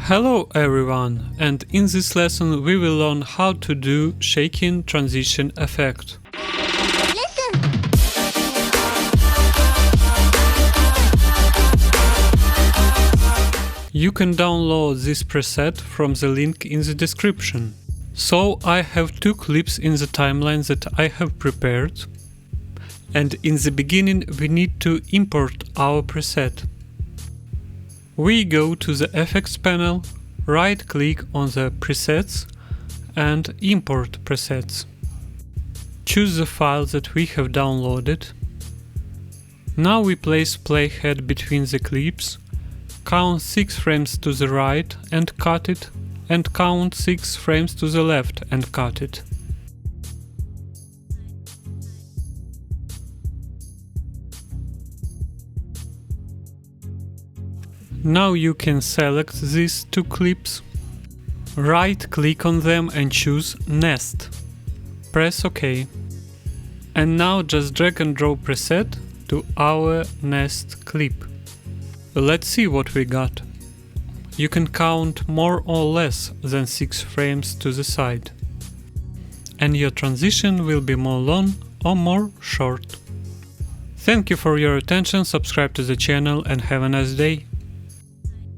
Hello everyone, and in this lesson we will learn how to do shaking transition effect. You can download this preset from the link in the description. So I have two clips in the timeline that I have prepared, and in the beginning we need to import our preset. We go to the Effects panel, right-click on the presets and import presets. Choose the file that we have downloaded. Now we place playhead between the clips, count 6 frames to the right and cut it, and count 6 frames to the left and cut it. Now you can select these two clips, right-click on them and choose Nest. Press OK. And now just drag and drop preset to our Nest clip. Let's see what we got. You can count more or less than 6 frames to the side. And your transition will be more long or more short. Thank you for your attention, subscribe to the channel and have a nice day.